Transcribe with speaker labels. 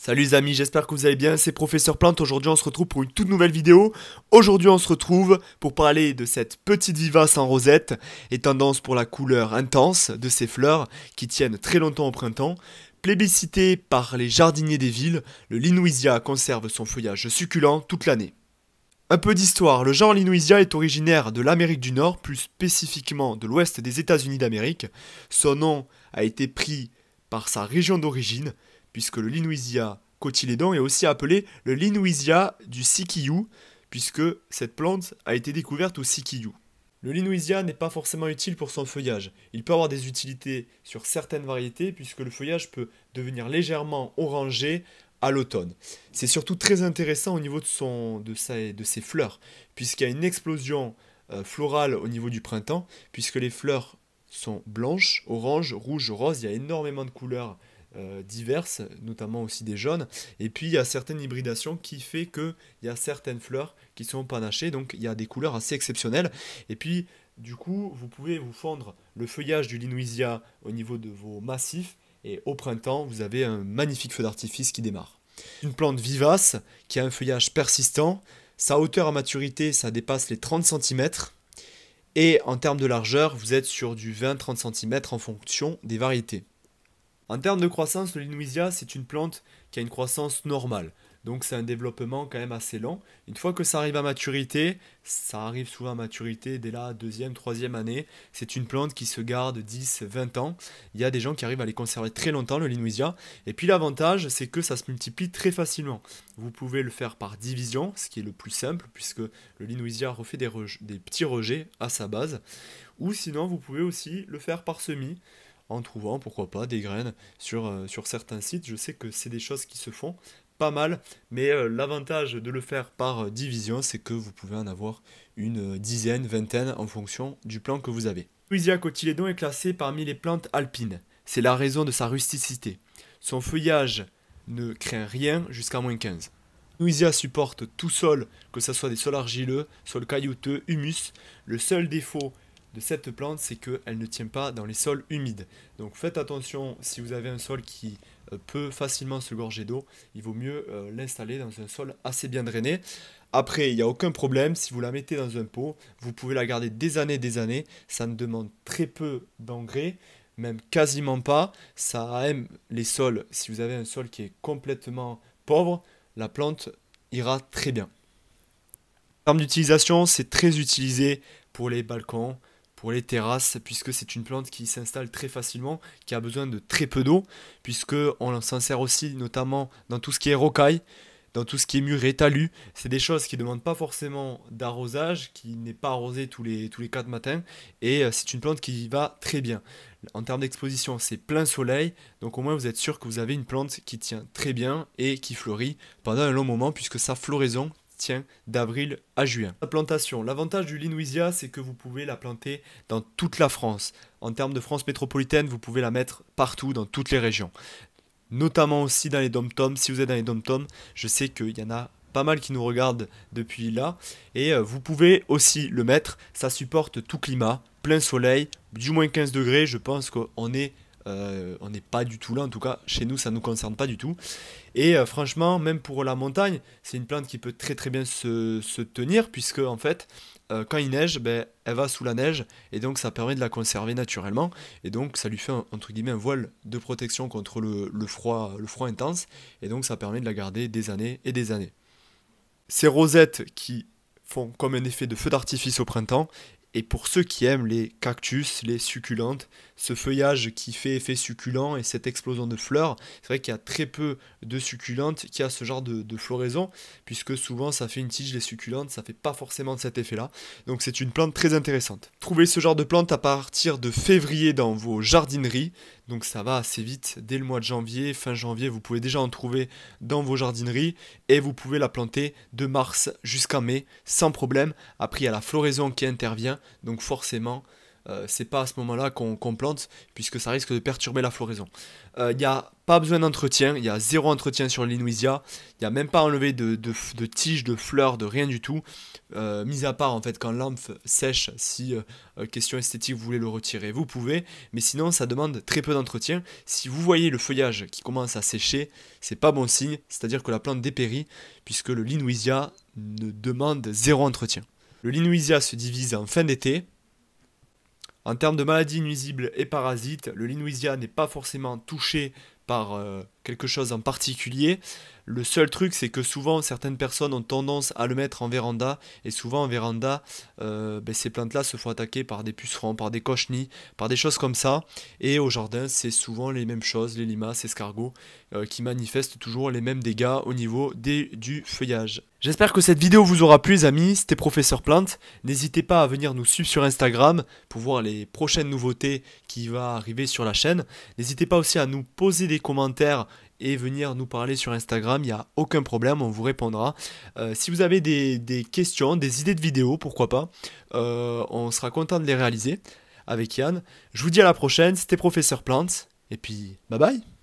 Speaker 1: Salut les amis, j'espère que vous allez bien, c'est Professeur Plante. Aujourd'hui on se retrouve pour une toute nouvelle vidéo. Aujourd'hui on se retrouve pour parler de cette petite vivace en rosette et tendance pour la couleur intense de ces fleurs qui tiennent très longtemps au printemps. Plébiscité par les jardiniers des villes, le Linuisia conserve son feuillage succulent toute l'année. Un peu d'histoire, le genre Linuisia est originaire de l'Amérique du Nord, plus spécifiquement de l'ouest des États-Unis d'Amérique. Son nom a été pris par sa région d'origine, puisque le Linuisia cotylédon est aussi appelé le Linuisia du Sikiu, puisque cette plante a été découverte au Sikiu. Le Linuisia n'est pas forcément utile pour son feuillage. Il peut avoir des utilités sur certaines variétés, puisque le feuillage peut devenir légèrement orangé à l'automne. C'est surtout très intéressant au niveau de ses fleurs, puisqu'il y a une explosion florale au niveau du printemps, puisque les fleurs sont blanches, orange, rouge, rose, il y a énormément de couleurs diverses, notamment aussi des jaunes, et puis il y a certaines hybridations qui fait qu'il y a certaines fleurs qui sont panachées, donc il y a des couleurs assez exceptionnelles, et puis du coup vous pouvez vous fondre le feuillage du Linuisia au niveau de vos massifs, et au printemps vous avez un magnifique feu d'artifice qui démarre. Une plante vivace qui a un feuillage persistant, sa hauteur à maturité ça dépasse les 30 cm, et en termes de largeur vous êtes sur du 20-30 cm en fonction des variétés. En termes de croissance, le Linuisia, c'est une plante qui a une croissance normale. Donc c'est un développement quand même assez lent. Une fois que ça arrive à maturité, ça arrive souvent à maturité dès la deuxième, troisième année. C'est une plante qui se garde 10, 20 ans. Il y a des gens qui arrivent à les conserver très longtemps, le Linuisia. Et puis l'avantage, c'est que ça se multiplie très facilement. Vous pouvez le faire par division, ce qui est le plus simple, puisque le Linuisia refait des petits rejets à sa base. Ou sinon, vous pouvez aussi le faire par semis, en trouvant, pourquoi pas, des graines sur certains sites. Je sais que c'est des choses qui se font pas mal, mais l'avantage de le faire par division, c'est que vous pouvez en avoir une dizaine, vingtaine, en fonction du plan que vous avez. Linuisia cotylédon est classé parmi les plantes alpines. C'est la raison de sa rusticité. Son feuillage ne craint rien jusqu'à -15. Linuisia supporte tout sol, que ce soit des sols argileux, sols caillouteux, humus. Le seul défaut de cette plante, c'est qu'elle ne tient pas dans les sols humides. Donc faites attention, si vous avez un sol qui peut facilement se gorger d'eau, il vaut mieux l'installer dans un sol assez bien drainé. Après, il n'y a aucun problème, si vous la mettez dans un pot, vous pouvez la garder des années, ça ne demande très peu d'engrais, même quasiment pas. Ça aime les sols, si vous avez un sol qui est complètement pauvre, la plante ira très bien. En termes d'utilisation, c'est très utilisé pour les balcons, pour les terrasses, puisque c'est une plante qui s'installe très facilement, qui a besoin de très peu d'eau, puisque on s'en sert aussi notamment dans tout ce qui est rocaille, dans tout ce qui est muret, talus. C'est des choses qui ne demandent pas forcément d'arrosage, qui n'est pas arrosé tous les 4 matins, et c'est une plante qui va très bien. En termes d'exposition, c'est plein soleil, donc au moins vous êtes sûr que vous avez une plante qui tient très bien et qui fleurit pendant un long moment, puisque sa floraison tient d'avril à juin. La plantation. L'avantage du Linuisia, c'est que vous pouvez la planter dans toute la France. En termes de France métropolitaine, vous pouvez la mettre partout, dans toutes les régions. Notamment aussi dans les dom-toms. Si vous êtes dans les dom-toms, je sais qu'il y en a pas mal qui nous regardent depuis là. Et vous pouvez aussi le mettre. Ça supporte tout climat, plein soleil, du moins 15 degrés. Je pense qu'on est... on n'est pas du tout là, en tout cas chez nous ça ne nous concerne pas du tout. Et franchement, même pour la montagne, c'est une plante qui peut très très bien se tenir, puisque en fait, quand il neige, elle va sous la neige, et donc ça permet de la conserver naturellement, et donc ça lui fait entre guillemets un voile de protection contre le froid intense, et donc ça permet de la garder des années et des années. Ces rosettes qui font comme un effet de feu d'artifice au printemps. Et pour ceux qui aiment les cactus, les succulentes, ce feuillage qui fait effet succulent et cette explosion de fleurs, c'est vrai qu'il y a très peu de succulentes qui a ce genre de floraison, puisque souvent ça fait une tige, les succulentes, ça fait pas forcément cet effet-là. Donc c'est une plante très intéressante. Trouvez ce genre de plante à partir de février dans vos jardineries, donc ça va assez vite, dès le mois de janvier, fin janvier, vous pouvez déjà en trouver dans vos jardineries, et vous pouvez la planter de mars jusqu'à mai, sans problème. Après il y a la floraison qui intervient, donc forcément, c'est pas à ce moment-là qu'on plante, puisque ça risque de perturber la floraison. Il n'y a pas besoin d'entretien, il y a zéro entretien sur le Linwisia, il n'y a même pas enlevé de tiges, de fleurs, de rien du tout, mis à part en fait quand l'ample sèche, si question esthétique vous voulez le retirer, vous pouvez, mais sinon ça demande très peu d'entretien. Si vous voyez le feuillage qui commence à sécher, c'est pas bon signe, c'est-à-dire que la plante dépérit, puisque le Linwisia ne demande zéro entretien. Le Linwisia se divise en fin d'été. En termes de maladies nuisibles et parasites, le Linwisia n'est pas forcément touché par quelque chose en particulier. Le seul truc, c'est que souvent, certaines personnes ont tendance à le mettre en véranda, et souvent en véranda, ces plantes-là se font attaquer par des pucerons, par des cochenilles, par des choses comme ça. Et au jardin, c'est souvent les mêmes choses, les limaces, escargots, qui manifestent toujours les mêmes dégâts au niveau du feuillage. J'espère que cette vidéo vous aura plu les amis, c'était Professeur Plante. N'hésitez pas à venir nous suivre sur Instagram pour voir les prochaines nouveautés qui vont arriver sur la chaîne. N'hésitez pas aussi à nous poser des commentaires et venir nous parler sur Instagram, il n'y a aucun problème, on vous répondra. Si vous avez des questions, des idées de vidéos, pourquoi pas, on sera content de les réaliser avec Yann. Je vous dis à la prochaine, c'était Professeur Plante, et puis bye bye.